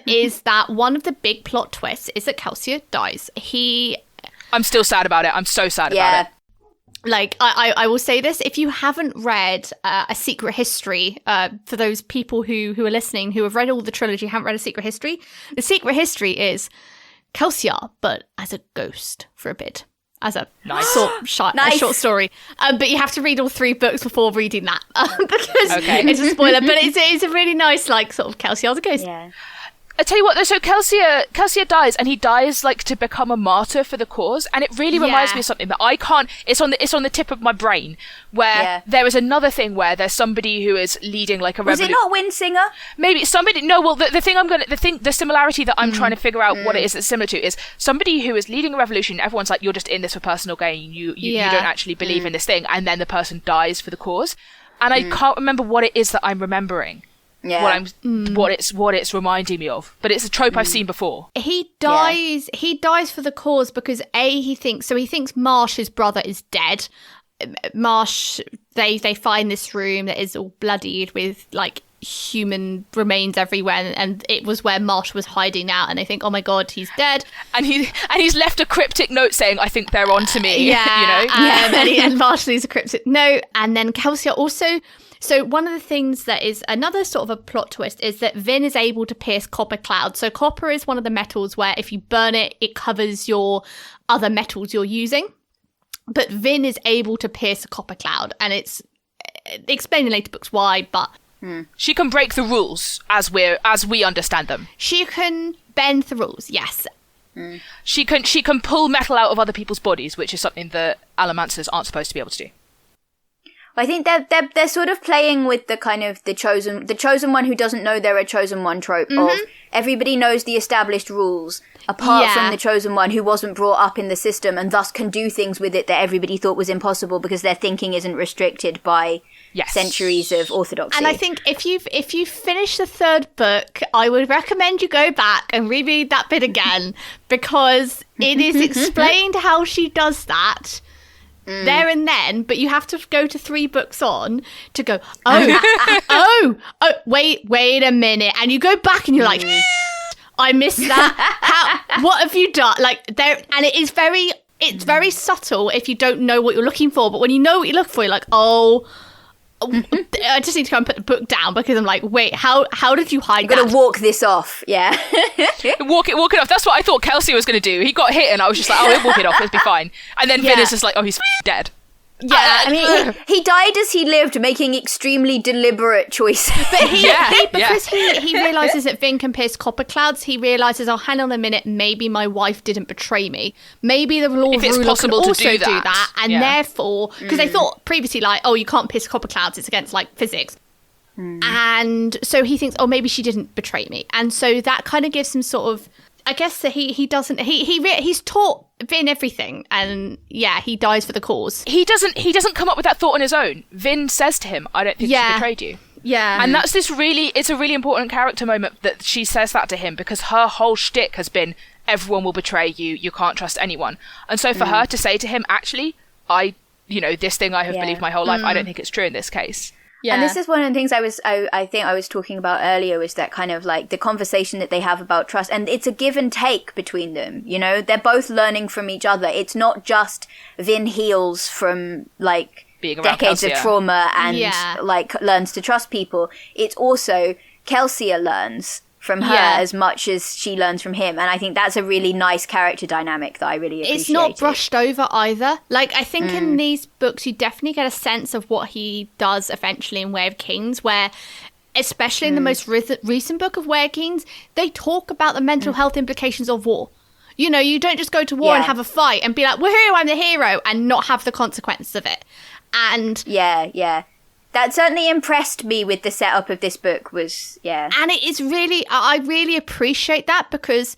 is that one of the big plot twists is that Kelsier dies. I'm still sad about it. I'm so sad about it. Like, I will say this, if you haven't read A Secret History, for those people who are listening, who have read all the trilogy, haven't read A Secret History, The Secret History is Kelsier, but as a ghost for a bit. As a short story. But you have to read all 3 books before reading that, because it's a spoiler, but it's a really nice, like, sort of Kelsier as a ghost. Yeah. I tell you what, though, so Kelsier dies, and he dies like to become a martyr for the cause, and it really reminds me of something that I can't. It's on the tip of my brain, where there is another thing where there's somebody who is leading like a revolution. Was it not Windsinger? Maybe somebody. No, well, the similarity that I'm trying to figure out what it is that's similar to is somebody who is leading a revolution. Everyone's like, you're just in this for personal gain. You don't actually believe in this thing, and then the person dies for the cause, and I can't remember what it is that I'm remembering. What it's reminding me of, but it's a trope I've seen before. He dies. He dies for the cause because he thinks Marsh, his brother, is dead. Marsh, they find this room that is all bloodied with like human remains everywhere, and it was where Marsh was hiding out, and they think, oh my god, he's dead, and he's left a cryptic note saying, I think they're on to me. And Marsh leaves a cryptic note, and then Kelsier also. So one of the things that is another sort of a plot twist is that Vin is able to pierce copper cloud. So copper is one of the metals where if you burn it, it covers your other metals you're using. But Vin is able to pierce a copper cloud, and it's explained in later books why, but... She can break the rules as we understand them. She can bend the rules, yes. She can pull metal out of other people's bodies, which is something that allomancers aren't supposed to be able to do. I think they're sort of playing with the kind of the chosen one who doesn't know they're a chosen one trope of everybody knows the established rules apart from the chosen one who wasn't brought up in the system and thus can do things with it that everybody thought was impossible because their thinking isn't restricted by centuries of orthodoxy. And I think if you finish the third book, I would recommend you go back and reread that bit again because it is explained how she does that. There and then, but you have to go to 3 books on to go, wait a minute. And you go back and you're like, I missed that. What have you done? Like there, and it's very subtle if you don't know what you're looking for. But when you know what you look for, you're like, I just need to go and put the book down because I'm like, wait, how did you hide that? I'm gonna walk this off, yeah. walk it off. That's what I thought Kelsey was gonna do. He got hit and I was just like, he'll walk it off, it'll be fine. And then Vin is just like, he's dead. Yeah, I mean, he died as he lived, making extremely deliberate choices. But because he realises that Vin can pierce copper clouds, he realises, hang on a minute, maybe my wife didn't betray me. Maybe the Lord Ruler can also do that. And therefore, because they thought previously, like, you can't pierce copper clouds, it's against, like, physics. And so he thinks, maybe she didn't betray me. And so that kind of gives him sort of, I guess that he's taught Vin everything, and he dies for the cause. He doesn't come up with that thought on his own. Vin says to him, I don't think she betrayed you. Yeah. And that's it's a really important character moment that she says that to him because her whole shtick has been everyone will betray you, you can't trust anyone. And so for her to say to him, actually, this thing I have believed my whole life, I don't think it's true in this case. Yeah. And this is one of the things I think I was talking about earlier was that kind of like the conversation that they have about trust. And it's a give and take between them, They're both learning from each other. It's not just Vin heals from like decades of trauma and like learns to trust people. It's also Kelsey learns from her as much as she learns from him. And I think that's a really nice character dynamic that I really appreciate. It's not brushed over either. Like, I think in these books, you definitely get a sense of what he does eventually in Way of Kings, where, especially in the most recent book of Way of Kings, they talk about the mental health implications of war. You don't just go to war and have a fight and be like, woohoo, I'm the hero, and not have the consequences of it. And that certainly impressed me with the setup of this book was, And it is really, I really appreciate that because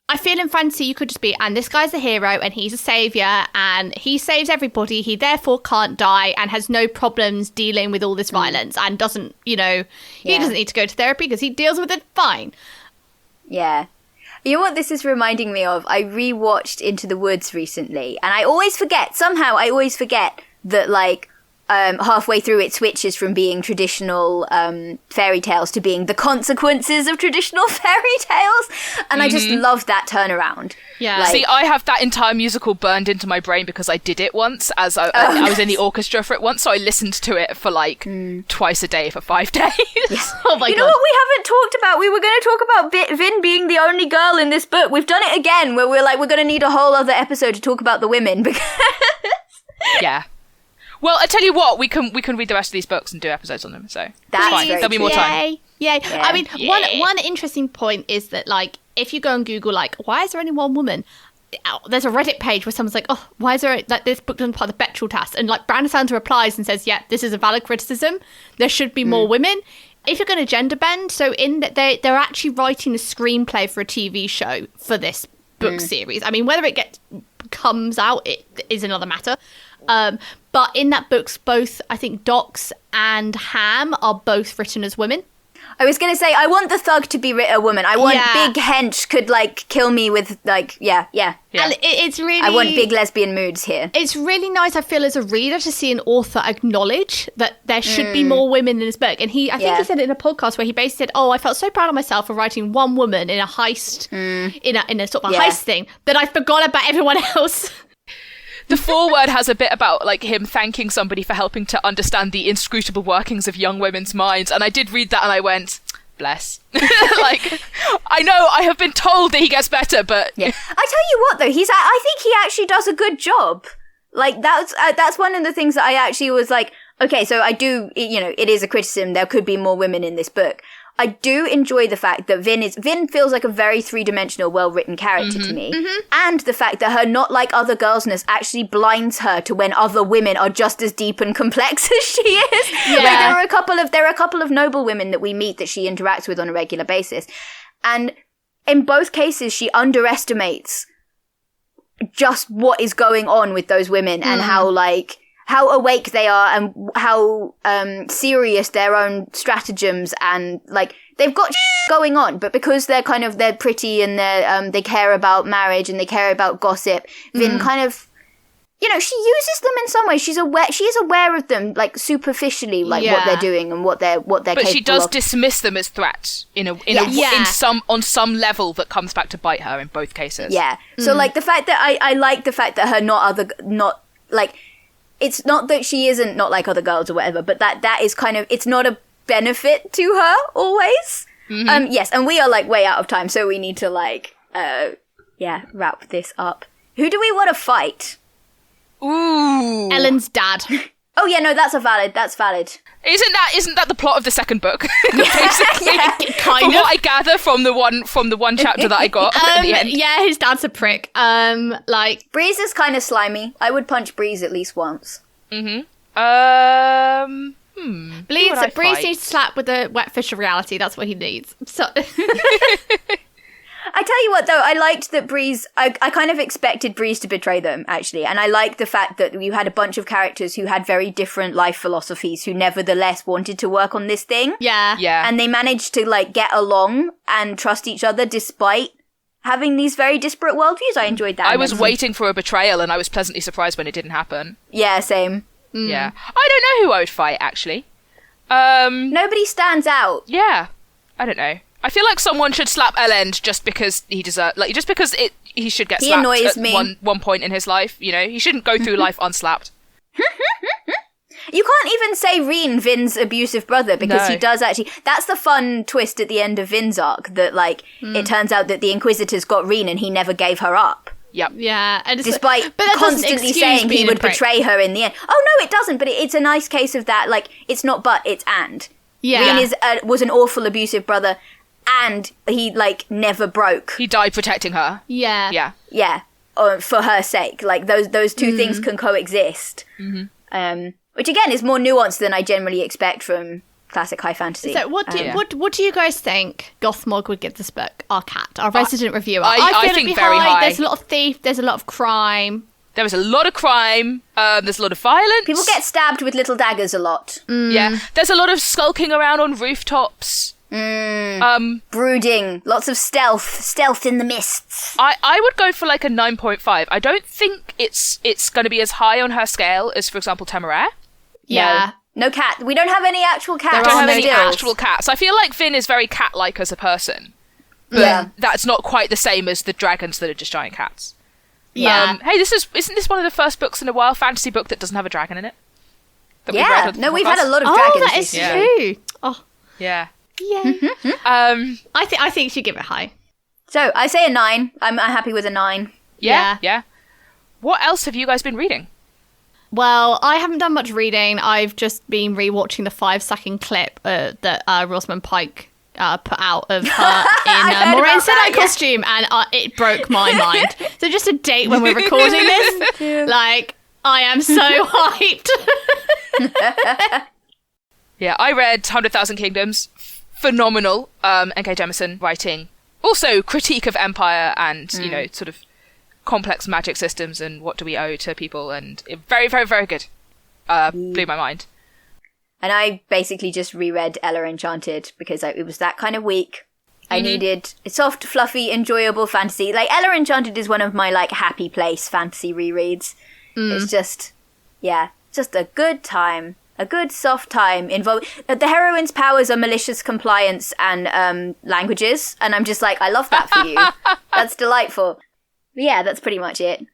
I feel in fantasy you could just be, and this guy's a hero and he's a saviour and he saves everybody, he therefore can't die and has no problems dealing with all this violence and doesn't, he doesn't need to go to therapy because he deals with it fine. Yeah. You know what this is reminding me of? I rewatched Into the Woods recently and I always forget that like, halfway through it switches from being traditional fairy tales to being the consequences of traditional fairy tales, and I just love that turnaround. Yeah. See, I have that entire musical burned into my brain because I did it once as I was in the orchestra for it once, so I listened to it for like twice a day for 5 days. Oh my God. You know what we haven't talked about? We were going to talk about Vin being the only girl in this book. We've done it again where we're going to need a whole other episode to talk about the women because yeah. Well, I tell you what, we can read the rest of these books and do episodes on them. So that's fine. There'll be more time. Yay. I mean, one interesting point is that like if you go on Google, like why is there only one woman? There's a Reddit page where someone's like, why is there like this book doesn't part of the Bechdel test? And like Brandon Sanderson replies and says, this is a valid criticism. There should be more women. If you're going to gender bend, so in that they're actually writing a screenplay for a TV show for this book series. I mean, whether it comes out, it is another matter. But in that book, both, I think, Dox and Ham are both written as women. I was going to say, I want the thug to be a woman. I want Big Hench could, like, kill me with, like, yeah. And it's really... I want big lesbian moods here. It's really nice, I feel, as a reader to see an author acknowledge that there should be more women in his book. And I think he said it in a podcast where he basically said, I felt so proud of myself for writing one woman in a heist, in a sort of a heist thing, that I forgot about everyone else. The foreword has a bit about like him thanking somebody for helping to understand the inscrutable workings of young women's minds, and I did read that and I went, bless. Like, I know I have been told that he gets better, but I tell you what though, I think he actually does a good job. Like that's one of the things that I actually was like, okay, so I do, it is a criticism. There could be more women in this book. I do enjoy the fact that Vin feels like a very three-dimensional, well-written character to me. And the fact that her not like other girlsness actually blinds her to when other women are just as deep and complex as she is. Yeah. Like, there are a couple of noble women that we meet that she interacts with on a regular basis. And in both cases, she underestimates just what is going on with those women and how awake they are and how serious their own stratagems and like they've got going on, but because they're pretty and they care about marriage and they care about gossip, Vin kind of, she uses them in some way. She is aware of them like superficially, like what they're doing and what they're capable of. But she does dismiss them as threats on some level that comes back to bite her in both cases. Yeah. So like the fact that I like the fact that her it's not that she isn't not like other girls or whatever, but that is kind of, it's not a benefit to her always. Yes, and we are like way out of time, so we need to wrap this up. Who do we want to fight? Ooh. Ellen's dad. Oh yeah, no, that's valid. Isn't that the plot of the second book? Basically, kind from of. what I gather from the one chapter that I got at the end. Yeah, his dad's a prick. Breeze is kind of slimy. I would punch Breeze at least once. Breeze needs to slap with a wet fish of reality. That's what he needs. So. I tell you what, though, I liked that Breeze... I kind of expected Breeze to betray them, actually. And I like the fact that you had a bunch of characters who had very different life philosophies who nevertheless wanted to work on this thing. Yeah. And they managed to, get along and trust each other despite having these very disparate worldviews. I enjoyed that. I was waiting for a betrayal and I was pleasantly surprised when it didn't happen. Yeah, same. Yeah. I don't know who I would fight, actually. Nobody stands out. Yeah. I don't know. I feel like someone should slap Elend just because he deserves, just because he should get slapped. He annoys me. One point in his life, he shouldn't go through life unslapped. You can't even say Reen, Vin's abusive brother, because he does actually... That's the fun twist at the end of Vin's arc, that, it turns out that the Inquisitors got Reen and he never gave her up. Yep. Yeah. And despite constantly saying he would betray her in the end. Oh, no, it doesn't, but it's a nice case of that, it's not but, it's and. Yeah. Reen was an awful abusive brother, and he, never broke. He died protecting her. Yeah. Yeah. Yeah. For her sake. Those two things can coexist. Mm-hmm. Which, again, is more nuanced than I generally expect from classic high fantasy. So what do you guys think Gothmog would give this book? Our resident reviewer. I think very high. There's a lot of thief. There's a lot of crime. There was a lot of crime. There's a lot of violence. People get stabbed with little daggers a lot. Yeah. There's a lot of skulking around on rooftops. Brooding. Lots of stealth in the mists. I would go for a 9.5. I don't think it's going to be as high on her scale as, for example, Temeraire. Yeah. No cat. We don't have any actual cats. We don't have any actual cats. I feel like Vin is very cat-like as a person. But that's not quite the same as the dragons that are just giant cats. Yeah. Hey, isn't this one of the first books in a wild fantasy book that doesn't have a dragon in it? We've had a lot of dragons. Oh, that is true. Oh. Yeah. Yeah. I think she'd give it high. So I say a 9. I'm happy with a 9. Yeah. What else have you guys been reading? Well, I haven't done much reading. I've just been rewatching the 5-second clip that Rosamund Pike put out of her in Moraine Sedai costume, and it broke my mind. So just a date when we're recording this, I am so hyped. Yeah, I read 100,000 Kingdoms. Phenomenal. N.K. Jemisin writing. Also, critique of empire and, sort of complex magic systems and what do we owe to people, and very, very, very good. Blew my mind. And I basically just reread Ella Enchanted because it was that kind of week. I needed a soft, fluffy, enjoyable fantasy. Ella Enchanted is one of my, happy place fantasy rereads. It's just a good time. A good, soft time involving... The heroine's powers are malicious compliance and languages, and I'm just I love that for you. That's delightful. But yeah, that's pretty much it.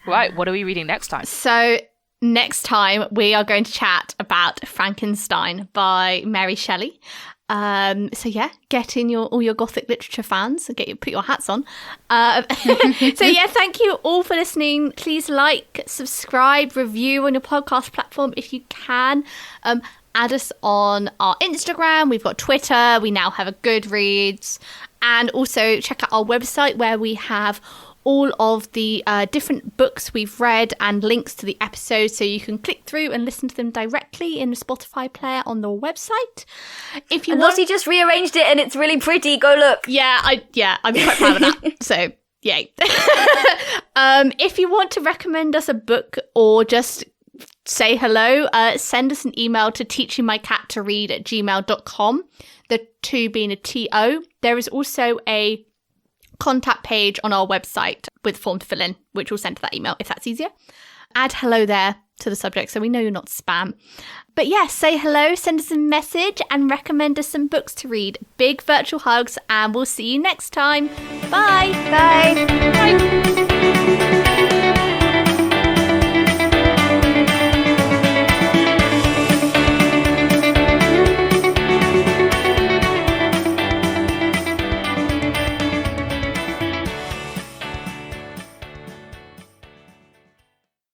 Right, what are we reading next time? So, next time we are going to chat about Frankenstein by Mary Shelley. So yeah, get in all your Gothic literature fans and put your hats on. So yeah, thank you all for listening. Please like, subscribe, review on your podcast platform if you can. Add us on our Instagram. We've got Twitter. We now have a Goodreads. And also check out our website where we have all of the different books we've read and links to the episodes, so you can click through and listen to them directly in the Spotify player on the website. If you Lottie just rearranged it and it's really pretty. Go look. Yeah, I'm quite proud of that. So yay. If you want to recommend us a book or just say hello, send us an email to teachingmycattoread@gmail.com, the 2 being a TO. There is also a contact page on our website with a form to fill in, which will send to that email if that's easier. Add hello there to the subject so we know you're not spam. But yeah, say hello, send us a message, and recommend us some books to read. Big virtual hugs, and we'll see you next time. Bye. Bye. Bye.